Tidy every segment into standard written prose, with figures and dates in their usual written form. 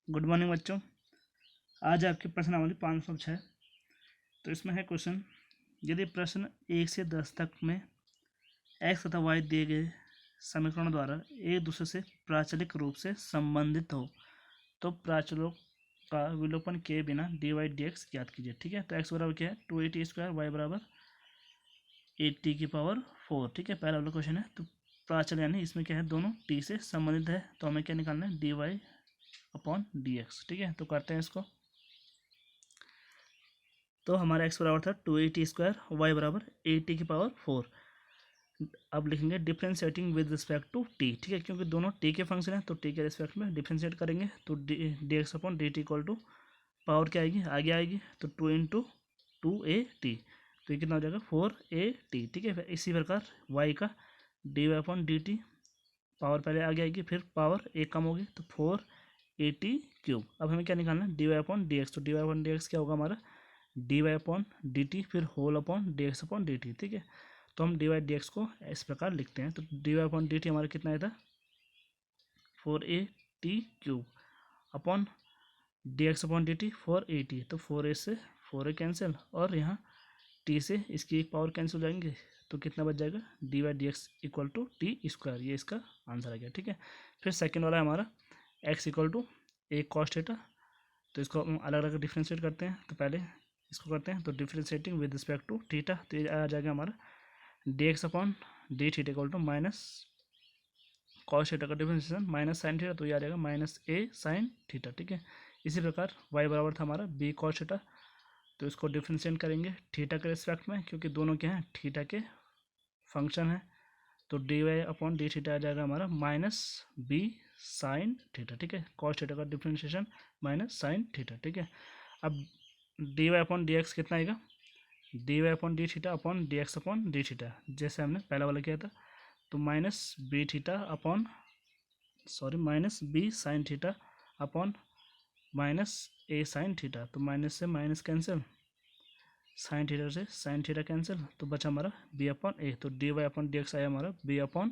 Good morning बच्चों। आज आपकी प्रश्नावली 506। तो इसमें है क्वेश्चन, यदि प्रश्न 1 से 10 तक में x तथा y दिए गए समीकरणों द्वारा एक दूसरे से प्राचलिक रूप से संबंधित हो तो प्राचलों का विलोपन किए बिना dy/dx ज्ञात कीजिए। ठीक है, तो x बराबर क्या है 2at², y बराबर 8t⁴। ठीक है, पहला वाला क्वेश्चन है। तो प्राचल यानी इसमें क्या है, दोनों t से संबंधित है, तो हमें क्या निकालना है dy/dx। ठीक है, तो करते हैं इसको। तो हमारा x बराबर था 2at², y बराबर 8t⁴। अब लिखेंगे differentiating with respect to t। ठीक है, क्योंकि दोनों t के फंक्शन है तो t के रिस्पेक्ट में डिफ्रेंशिएट करेंगे। तो dx/dt इक्वल टू पावर क्या आएगी, आगे आएगी, तो 2 इंटू 2at, तो ये कितना हो जाएगा 4at। ठीक है, इसी प्रकार y का dy/dt पावर पहले आगे आएगी, फिर पावर एक कम होगी, तो 4at³। अब हमें क्या निकालना है dy/dx। तो dy/dx क्या होगा हमारा dy/dt, फिर होल अपॉन dx/dt। ठीक है, तो हम dy/dx को इस प्रकार लिखते हैं। तो dy/dt हमारा कितना आया था 4at³ अपॉन dx/dt 4at, तो 4a से 4a कैंसिल, और यहाँ t से इसकी एक पावर कैंसिल हो जाएंगे, तो कितना बच जाएगा dy/dx इक्वल टू t²। ये इसका आंसर आ गया। ठीक है, फिर सेकेंड वाला है हमारा x equal to a cos theta. तो इसको हम अलग अलग डिफ्रेंशिएट करते हैं। तो पहले इसको करते हैं, तो differentiating with respect to theta, तो ये आ जाएगा हमारा dx/d equal to minus cos theta का डिफ्रेंशिएशन माइनस साइन थीटा, तो ये आ जाएगा -a sin थीटा। ठीक है, इसी प्रकार y बराबर था हमारा b cos थीटा। तो इसको डिफ्रेंशिएट करेंगे थीटा के रिस्पेक्ट में, क्योंकि दोनों क्या हैं थीटा के फंक्शन है। तो dy/d आ जाएगा हमारा -b sin थीटा। ठीक है, cos थीटा का डिफ्रेंशिएशन माइनस साइन थीटा। ठीक है, अब dy/dx कितना आएगा dy/d अपॉन dx/d, जैसे हमने पहला वाला किया था। तो -b sin theta upon -a sin theta, तो माइनस से माइनस कैंसिल, साइन थीटा से साइन थीटा कैंसिल, तो बचा हमारा b/a। तो dy/dx आया हमारा b/a।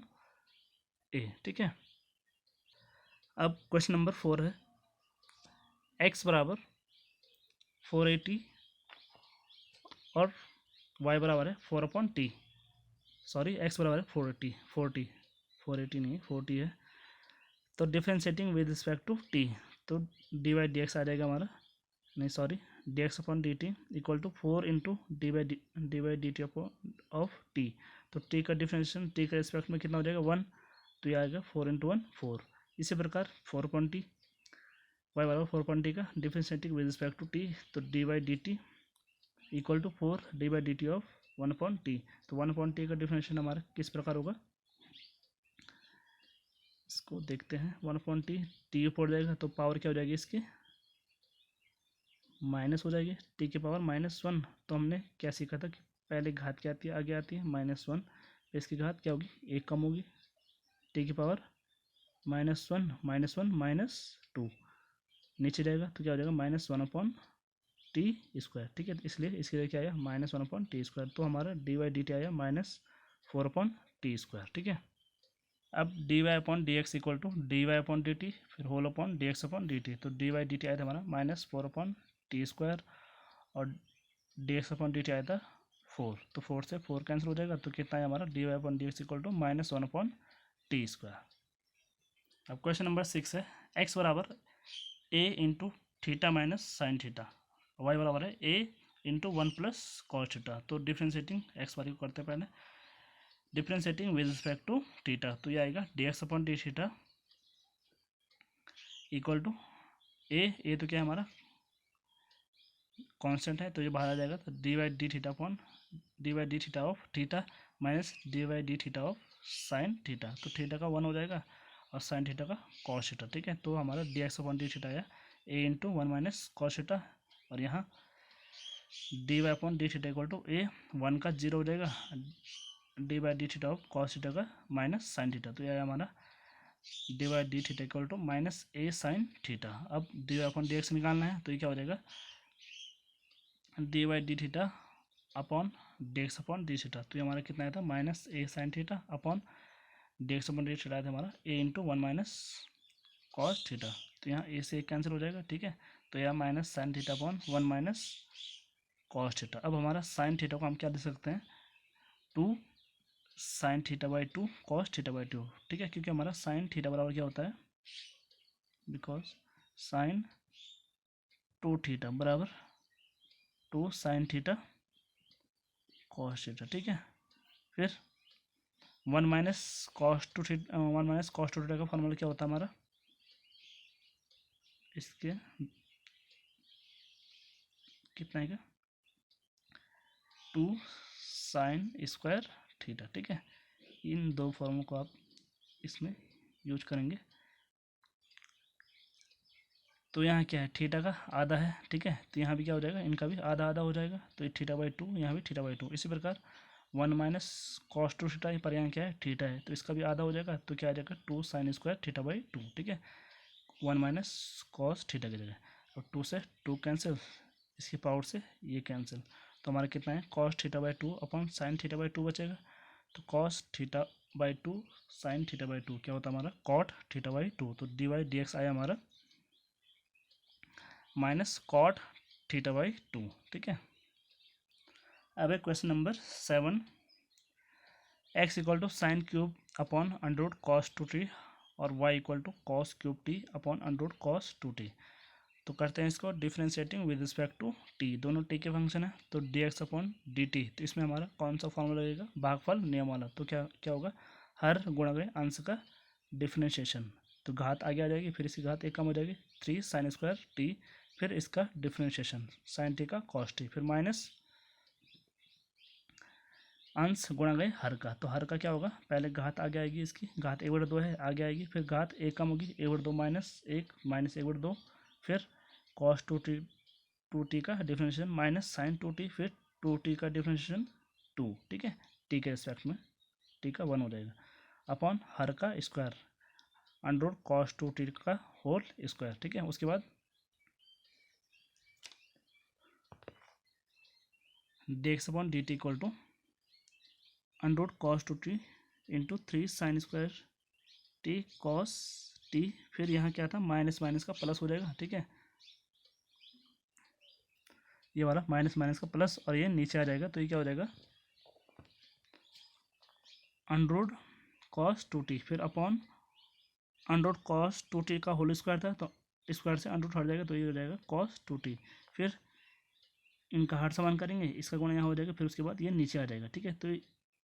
ठीक है, अब क्वेश्चन नंबर 4 है, x बराबर 4at और y बराबर है 4/t। सॉरी, x बराबर है 480 नहीं 4t है। तो differentiating with respect to t, तो dy/dx आ जाएगा हमारा, नहीं sorry, dx/dt equal to 4 into dy/dt of t। तो t का डिफ्रेंशिएशन t के रिस्पेक्ट में कितना हो जाएगा 1, तो ये आएगा 4 इंटू 1 4। इसी प्रकार 4/t, y बराबर 4/t का differentiating with respect to t, तो dy/dt equal to 4 dy/dt of 1/t। तो 1/t का डिफरेंशिएशन हमारा किस प्रकार होगा, इसको देखते हैं। 1/t टी ऊपर जाएगा तो पावर क्या हो जाएगी इसकी माइनस हो जाएगी, टी की पावर -1। तो हमने क्या सीखा था कि पहले घात क्या आती है, आगे आती है -1, इसकी घात क्या होगी एक कम होगी, टी की पावर -1 -2 नीचे जाएगा, तो क्या हो जाएगा -1/t²। ठीक है, इसलिए इसके लिए क्या आया -1/t²। तो हमारा dy/dt आया -4/t²। ठीक है, अब dy/dx इक्वल टू dy/dt फिर होल अपॉन dx/dt। तो dy/dt आया था हमारा -4/t² और dx/dt आया था 4, तो 4 से 4 कैंसिल हो जाएगा, तो कितना है हमारा dy/dx इक्वल टू -1/t²। अब क्वेश्चन नंबर 6 है, x बराबर a into theta minus sine theta, y बराबर है a into 1 plus cos theta. तो डिफ्रेंशिएटिंग x वाली को करते हैं पहले, differentiating with respect to theta, तो ये आएगा dx/d इक्वल टू ए तो क्या है हमारा कांस्टेंट है, तो ये बाहर आ जाएगा, तो dy/d of theta minus dy/d of sine theta. तो थीटा का 1 हो जाएगा और साइन थीटा का कॉस थीटा। ठीक है, तो हमारा dx/d आया a into 1 minus cos theta, और यहाँ dy/d इक्वल टू a 1 का 0 हो जाएगा, dy/d ऑफ कॉस थीटा का माइनस साइन थीटा, तो ये आया हमारा dy/d equal to -a sin theta. अब dy/dx निकालना है, तो ये क्या हो जाएगा dy/d अपॉन dx/d। तो ये हमारा कितना आया था -a sin theta upon dx/d आया था हमारा a into 1 minus cos theta. तो यहाँ ए से एक कैंसिल हो जाएगा, ठीक है। तो यह minus sine theta upon 1 minus cos theta. अब हमारा साइन थीटा को हम क्या दे सकते हैं, 2 sine theta by 2 cos theta by 2, ठीक है, क्योंकि हमारा साइन थीटा बराबर क्या होता है, बिकॉज साइन 2 थीटा बराबर 2 साइन थीटा कॉस थीटा, ठीक है। फिर 1 minus cos two theta, 1 minus cos two theta का फॉर्मूला क्या होता है हमारा, इसके कितना है, 2 साइन स्क्वायर थीटा, ठीक है। इन दो फॉर्मूलों को आप इसमें यूज करेंगे। तो यहाँ क्या है, थीटा का आधा है, ठीक है, तो यहाँ भी क्या हो जाएगा, इनका भी आधा आधा हो जाएगा, तो ये थीटा बाई 2, यहाँ भी थीटा बाई 2। इसी प्रकार 1 माइनस कॉस टू थीटा पर यहाँ क्या है, थीटा है, तो इसका भी आधा हो जाएगा, तो क्या आ जाएगा 2 साइन स्क्वायर थीटा बाई 2, ठीक है। 1 माइनस कॉस थीटा की जगह, और 2 से 2 कैंसिल, इसकी पावर से ये कैंसिल, तो हमारा कितना है, cos theta by 2 upon sine theta by 2 बचेगा। तो cos theta by 2 sine theta by 2 क्या होता है हमारा, कॉट थीटा बाई 2। तो डी वाई डी एक्स आया हमारा माइनस कॉट थीटा बाई 2, ठीक है। अब है question number 7, x equal to sine cube upon under cos 2t और y equal to cos cube t upon under cos 2t। तो करते हैं इसको differentiating with respect to t, दोनों t के फंक्शन है, तो dx अपॉन dt। तो इसमें हमारा कौन सा फॉर्मूला लगेगा, भागफल नियम वाला। तो क्या क्या होगा, हर गुणा गए अंश का डिफ्रेंशिएशन, तो घात आगे आ जाएगी, फिर इसकी घात एक कम हो जाएगी, 3 साइन स्क्वायर t, फिर इसका डिफ्रेंशिएशन साइन t का कॉस t, फिर माइनस अंश गुणा गए हर का। तो हर का क्या होगा, पहले घात आगे आएगी, इसकी घात 1/2 है, आगे आएगी, फिर घात एक कम होगी, 1/2 माइनस 1 माइनस 1/2, फिर कॉस 2t का डिफ्रेंशिएशन माइनस साइन 2t, फिर 2t का डिफ्रेंशिएशन 2, ठीक है, t के रिस्पेक्ट में t का 1 हो जाएगा, अपॉन हर का स्क्वायर अंडर कॉस 2t का होल स्क्वायर, ठीक है। उसके बाद dx upon dt equal to under cos 2t into 3 sine square t cos t, फिर यहाँ क्या था, माइनस माइनस का प्लस हो जाएगा, ठीक है, ये वाला माइनस माइनस का प्लस, और ये नीचे आ जाएगा, तो ये क्या हो जाएगा, अंडर कॉस 2t, फिर अपॉन अंडर कॉस 2t का होल स्क्वायर था, तो स्क्वायर से अंडर हट जाएगा, तो ये हो जाएगा कॉस 2t, फिर इनका हर समान करेंगे, इसका गुणा यहाँ हो जाएगा, फिर उसके बाद ये नीचे आ जाएगा, ठीक है। तो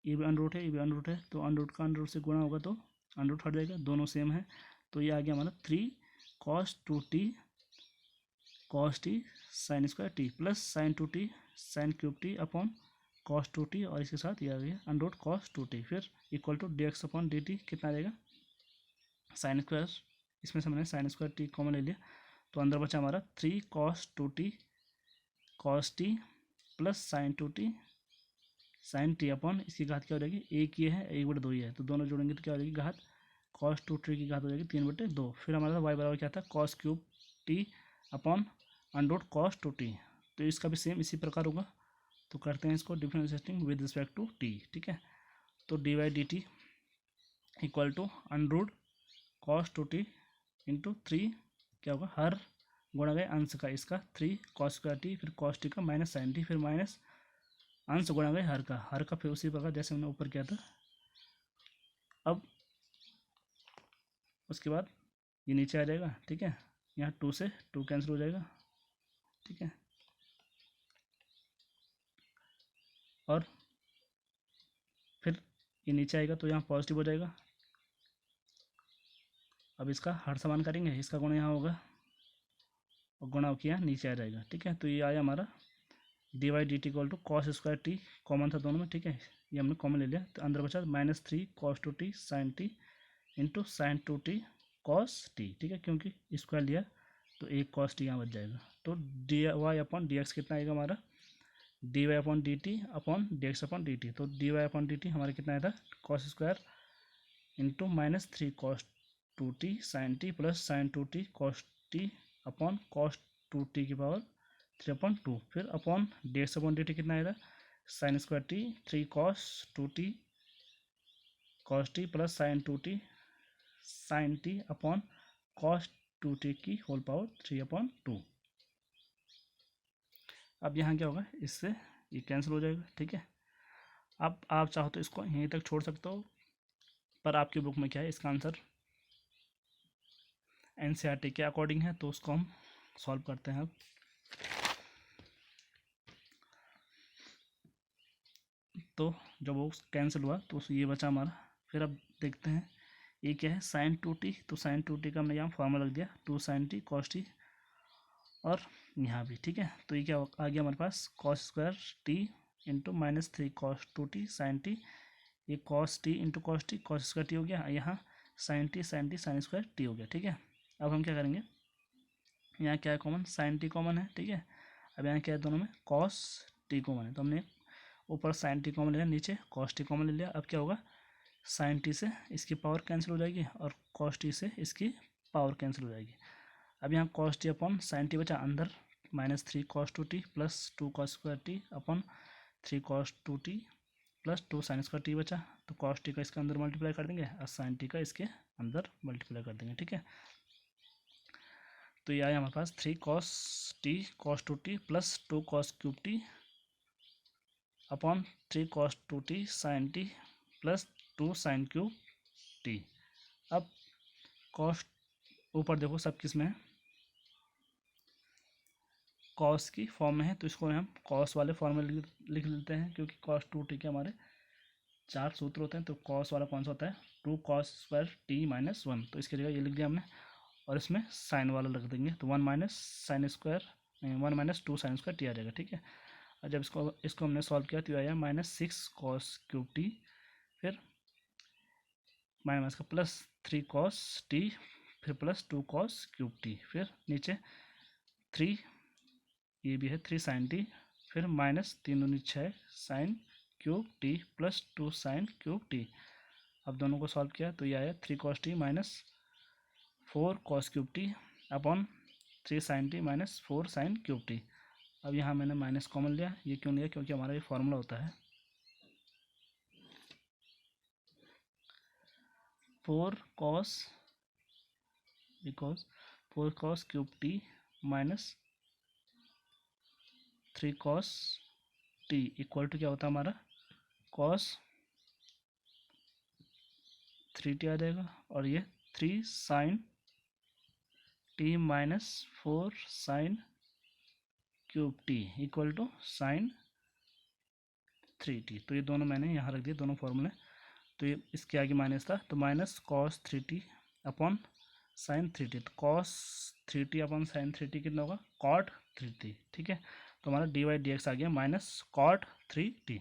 ये भी अंडर रूट है, ये भी अंडर रूट है, तो अंडर रूट का अंडर रूट से गुणा होगा तो अंडर रूट हट जाएगा, दोनों सेम है, तो ये आ गया हमारा 3 cos 2t cos T sign square T plus sine 2t sine cube t upon cos 2t, और इसके साथ ये आ गया अंडर रूट कॉस 2t, फिर equal to d x upon d t, कितना आ जाएगा, साइन स्क्वायर, इसमें से मैंने साइन स्क्वायर टी कॉमन ले लिया, तो अंदर बचा हमारा 3 cos 2t cos t plus sine 2t sine t upon इसकी घात क्या हो जाएगी, एक ये है, 1/2 ही है, तो दोनों जोड़ेंगे तो क्या हो जाएगी, घात कॉस 2t की घात हो जाएगी 3/2, फिर हमारा y बराबर क्या था, cos cube t upon under root cos 2t, तो इसका भी सेम इसी प्रकार होगा। तो करते हैं इसको differentiating with respect to t, ठीक है। तो d y d t equal to under root cos 2t into 3 क्या होगा, हर गुणा गए अंश का इसका 3 कॉस स्क्वायर टी, फिर कॉस टी का माइनस साइन टी, फिर माइनस अंश गुणा गए हर का फिर उसी प्रकार जैसे हमने ऊपर किया था। अब उसके बाद ये नीचे आ जाएगा, ठीक है, यहाँ 2 से 2 कैंसिल हो जाएगा, ठीक है, और फिर ये नीचे आएगा तो यहाँ पॉजिटिव हो जाएगा। अब इसका हर समान करेंगे, इसका गुणा यहाँ होगा और गुणा किया नीचे आ जाएगा, ठीक है। तो ये आया हमारा d y d t equal to cos square t, common था दोनों में, ठीक है, ये हमने कॉमन ले लिया, तो अंदर बचा -3 cos 2t sine t into sine 2t cos t, ठीक है, क्योंकि स्क्वायर लिया तो एक कॉस टी यहाँ बच जाएगा। तो d y upon d x कितना आएगा हमारा, d y upon d t upon d x upon d t, तो d y upon d t हमारा कितना आया था, cos square into -3 cos 2t sine t plus sine 2t cos t upon cos 2t की power 3/2, फिर upon d x upon d t कितना आएगा, sine square t 3 cos 2t cos t plus sine 2t sine t upon cos 2t की whole power 3/2। अब यहाँ क्या होगा, इससे ये कैंसिल हो जाएगा, ठीक है। अब आप चाहो तो इसको यहीं तक छोड़ सकते हो, पर आपकी बुक में क्या है, इसका आंसर एनसीईआरटी के अकॉर्डिंग है, तो उसको हम सॉल्व करते हैं। अब तो जब वो कैंसिल हुआ तो ये बचा हमारा। फिर अब देखते हैं ये क्या है, साइन 2t। तो साइन 2t का हमने यहाँ फॉर्मूला रख दिया, 2 sin t cos t, और यहाँ भी, ठीक है। तो ये क्या आ गया हमारे पास, cos square t into -3 cos 2t sin t। ये cos t into cos t cos square t हो गया, यहाँ sin t sin square t हो गया, ठीक है। अब हम क्या करेंगे, यहाँ क्या है कॉमन, sin t कॉमन है, ठीक है। अब यहाँ क्या है, दोनों में cos t कॉमन है, तो हमने ऊपर sin t कॉमन लिया, नीचे cos t कॉमन ले लिया। अब क्या होगा, sin t से इसकी पावर कैंसिल हो जाएगी और cos t से इसकी पावर कैंसिल हो जाएगी। अब यहाँ cos t upon sin t बचा, अंदर -3 cos 2t plus 2 cos square t upon 3 cos 2t plus 2 sin square t बचा। तो cos t का इसके अंदर मल्टीप्लाई कर देंगे और sin t का इसके अंदर मल्टीप्लाई कर देंगे, ठीक है। तो ये आया हमारे पास 3 cos t cos 2t plus 2 cos cube t upon 3 cos 2t sin t plus 2 sin cube t। अब cos ऊपर देखो सब किस में है, कॉस की फॉर्म में है, तो इसको हम कॉस वाले फॉर्म में लिख लेते हैं, क्योंकि cos 2t के हमारे 4 सूत्र होते हैं। तो कॉस वाला कौन सा होता है, 2 cos स्क्वायर t माइनस 1, तो इसकी जगह ये लिख दिया हमने, और इसमें साइन वाला रख देंगे, तो 1 minus sine square 1 minus 2 sine square t आ जाएगा, ठीक है। और जब इसको हमने सॉल्व किया तो आया -6 cos क्यूब t, फिर माइनस का प्लस 3 cos t, फिर प्लस 2 cos क्यूब t, फिर नीचे 3, ये भी है 3 sin t, फिर -3 दूनी 6 sin cube t plus 2 sin cube t। अब दोनों को सॉल्व किया तो ये आया 3 cos t minus 4 cos cube t upon 3 sin t minus 4 sin cube t। अब यहाँ मैंने माइनस कॉमन लिया, ये क्यों लिया, क्योंकि हमारा ये फॉर्मूला होता है 4 cos, because 4 cos cube t minus 3 cos t equal to क्या होता है हमारा, cos 3t आ जाएगा, और ये 3 sin t minus 4 sin cube t equal to sin 3t। तो ये दोनों मैंने यहाँ रख दिए, दोनों फॉर्मूले। तो ये इसके आगे माइनस था, तो minus cos 3t upon sin 3t, तो cos 3t upon sin 3t कितना होगा, cot 3t, ठीक है। तो हमारा dy/dx आ गया माइनस cot 3t।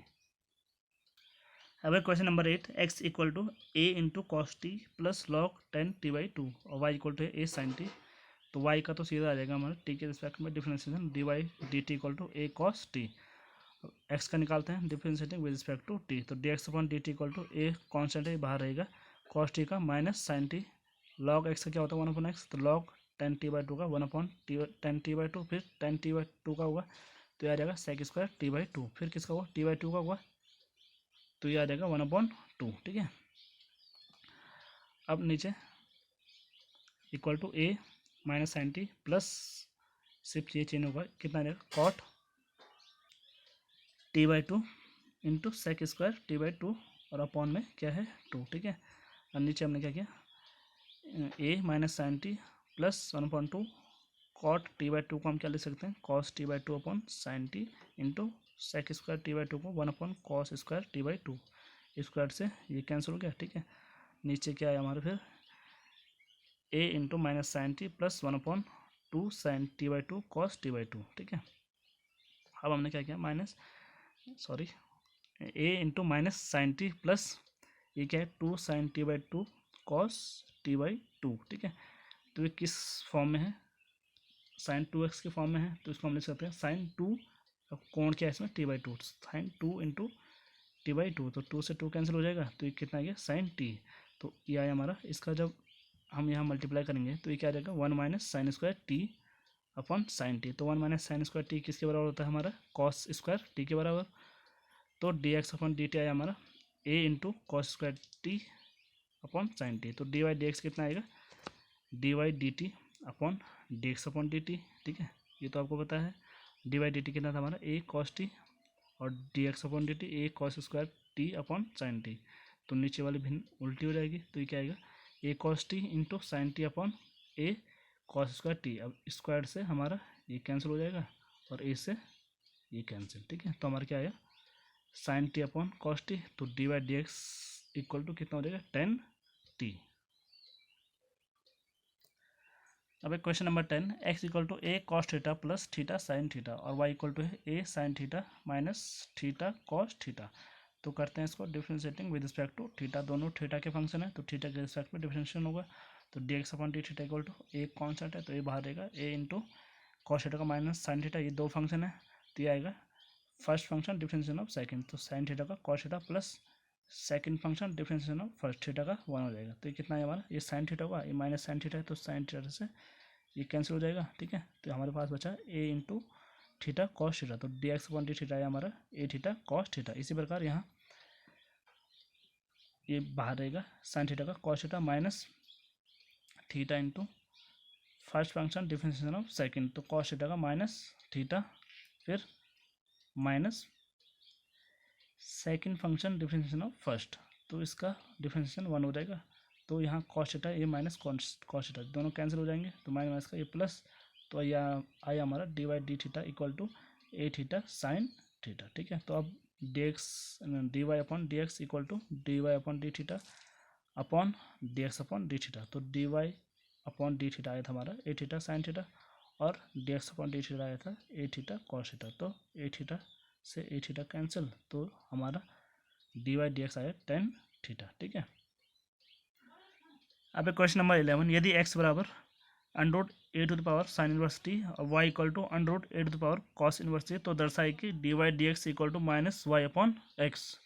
अब question number 8, x equal to a into cos t plus log 10t/2 और y equal to a sin t। तो y का तो सीधा आ जाएगा हमारा t के रिस्पेक्ट में differentiation dy/dt equal to a cos t। x का निकालते हैं differentiating with respect to t, तो dx upon dt equal to a constant है, बाहर रहेगा, cos t का minus sin t, log x का क्या होता है 1/x, तो log 10t/2 का 1/10t/2, फिर 10t/2 का होगा तो यह आ जाएगा sec स्क्वायर t/2, फिर किसका होगा t/2 का होगा तो ये आ जाएगा 1/2, ठीक है। अब नीचे equal to a minus sine t plus, सिर्फ ये चेंज होगा, कितना आ जाएगा cot t/2 into sec square t/2 और अपॉन में क्या है 2, ठीक है। और नीचे हमने क्या किया, a minus sine t plus 1/2 cot t/2 को हम क्या लिख सकते हैं, cos t/2 upon sine t into sec square t/2 को 1/cos स्क्वायर t/2, स्क्वायर से ये कैंसिल हो गया, ठीक है। नीचे क्या है हमारे, फिर a into minus sine t plus 1/2 sine t/2 cos t/2, ठीक है। अब हमने क्या किया, a into minus sine t plus ये क्या है 2 साइन t/2 कॉस t/2, ठीक है। तो ये किस फॉर्म में है, साइन 2x के फॉर्म में है, तो इसको हम लिख सकते हैं साइन 2, कोण क्या है इसमें t/2, साइन 2 इंटू t/2, तो 2 से 2 कैंसिल हो जाएगा, तो ये कितना आ गया साइन t। तो ये आया हमारा, इसका जब हम यहाँ मल्टीप्लाई करेंगे तो ये क्या आ जाएगा 1 minus sign square T upon sine T. तो 1 माइनस साइन स्क्वायर टी किसके बराबर होता है हमारा, कॉस स्क्वायर टी के बराबर। तो d x upon d T आया हमारा a into cos square T upon sine T. तो dy dx कितना आएगा, dy dt upon d x upon d T, ठीक है, ये तो आपको पता है। डी बाई डी टी कितना था हमारा ए कॉस टी, और d x upon d T A cos square T upon sine T, तो नीचे वाली भिन्न उल्टी हो जाएगी, तो ये क्या आएगा a cos t into sine t upon a cos square t. अब स्क्वायर से हमारा ये कैंसिल हो जाएगा और ए से ये कैंसिल, ठीक है, तो हमारा क्या आएगा sine t upon cos t, तो d by d x equal to कितना हो जाएगा 10t। अब एक question number 10, x equal to a cos theta plus theta sine theta और y इक्वल टू है a sine theta minus theta cos theta. तो करते हैं इसको differentiating with respect to theta, दोनों थीटा के फंक्शन है तो थीटा के रिस्पेक्ट में डिफ्रेंशिएशन होगा, तो d x upon d theta equal to a constant है तो ये बाहर रहेगा ए इंटू कॉस थीटा का माइनस साइन थीटा, ये दो फंक्शन है तो ये आएगा first function differentiation of second, तो साइन थीटा का cos theta plus second function differentiation of first theta का 1 हो जाएगा, तो ये कितना है हमारा ये साइन थीटा होगा, ये माइनस साइन थीटा है तो साइन थीटा से ये कैंसिल हो जाएगा, ठीक है, तो हमारे पास बचा ए इंटू थीटा कॉस थीटा, तो d x upon d theta है हमारा ए थीटा कॉस थीटा। इसी प्रकार यहाँ ये बाहर रहेगा साइन थीटा का cos theta minus theta into first function differentiation of second, तो कॉस थीटा का माइनस थीटा फिर minus second function differentiation of first, तो इसका डिफ्रेंशिएशन 1 हो जाएगा, तो यहाँ कॉस थीटा ये माइनस कॉस थीटा दोनों कैंसिल हो जाएंगे, तो माइनस का ये प्लस, तो यह आया हमारा d by d theta equal to a theta sine theta, ठीक है। तो अब d x d y upon d x equal to d y upon d theta upon d x upon d theta, तो d y upon d theta आया था हमारा a theta sine theta और d x upon d theta आया था ए theta cos theta, तो ए theta से ए theta cancel, तो हमारा डी वाई डी एक्स आया 10 थीटा, ठीक है। अब क्वेश्चन नंबर 11, यदि x बराबर under a to the power sine inverse t और y equal to under a to the power cos inverse t, तो दर्शाए कि d y d x equal to minus y upon x.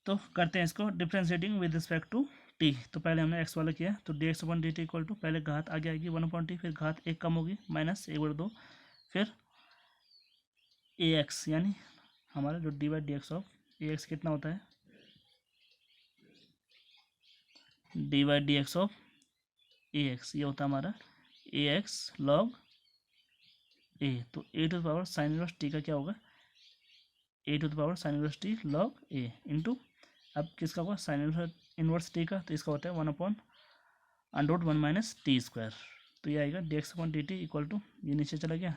तो करते हैं इसको differentiating with respect to t, तो पहले हमने एक्स वाला किया, तो d x upon d t equal to पहले घात आगे आएगी 1 अपॉन टी, फिर घात एक कम होगी माइनस 1/2, फिर ए एक्स, यानी हमारा जो d y d x of a x कितना होता है d y d x of a x, ये होता है हमारा ए एक्स लॉग ए, तो a to the power sine inverse t का क्या होगा a to the power sine inverse t log a into, अब किसका होगा साइन इनवर्स टी का, तो इसका होता है 1 upon under 1 minus t square, तो ये आएगा d x upon d t equal to, ये नीचे चला गया,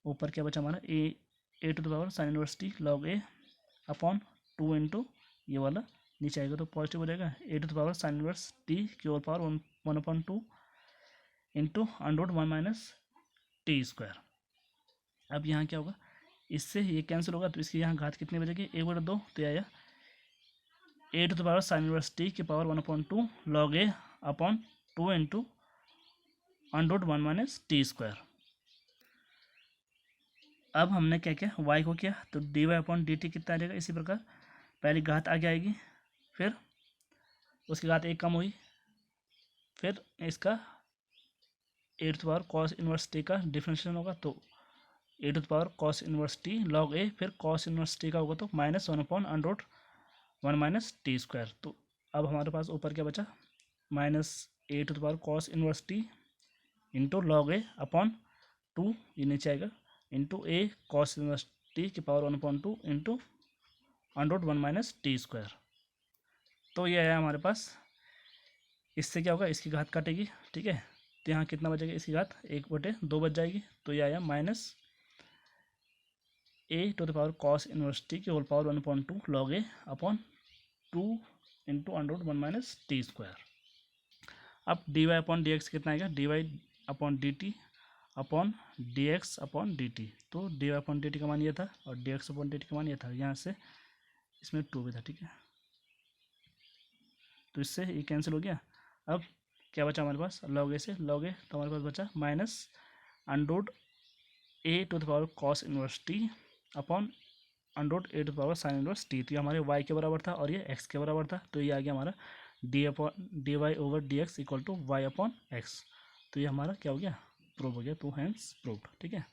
ऊपर क्या बचा हमारा a to the power sine inverse t log a upon 2 into ये वाला नीचे आएगा तो पॉजिटिव हो जाएगा, a to the power sine inverse t की ओर power 1/2 into under 1 minus t square. अब यहाँ क्या होगा इससे ये कैंसिल होगा, तो इसकी यहाँ घात कितनी बचेगी 1/2, तो आया a to the power sine inverse t की power 1/2 log a upon 2 into under 1 minus t square. अब हमने क्या किया y को किया, तो d y upon d t कितना आ जाएगा, इसी प्रकार पहली घात आगे आएगी, फिर उसकी घात एक कम हुई, फिर इसका a to the power cos inverse t का डिफरेंशिएशन होगा, तो a to the power cos inverse t log a, फिर कॉस इनवर्स टी का होगा तो minus 1 upon under 1 minus t square. तो अब हमारे पास ऊपर क्या बचा minus a to the power cos inverse t into log a upon 2, ये नीचे आएगा into a cos inverse t की power 1/2 into under 1 minus t square. तो ये आया हमारे पास, इससे क्या होगा इसकी घात काटेगी, ठीक है, तो यहाँ कितना बचेगा इसकी घात 1/2 बच जाएगी, तो ये आया minus a to the power cos inverse t की whole power 1/2 log a upon 2 into under 1 minus t square. अब d y upon d x कितना आएगा d y upon d t upon d x upon d t, तो d y upon d t का मान ये था और d x upon d t का मान ये था, यहाँ से इसमें 2 भी था, ठीक है, तो इससे ये कैंसिल हो गया। अब क्या बचा हमारे पास लॉग ए से लॉग ए, तो हमारे पास बचा minus under a to the power cos inverse t upon under a to the power sine inverse t, तो ये हमारे वाई के बराबर था और ये एक्स के बराबर था, तो ये आ गया हमारा d y over d x equal to y upon x, तो ये हमारा क्या हो गया प्रूव हो गया, 2 हैंड्स प्रूव्ड, ठीक है।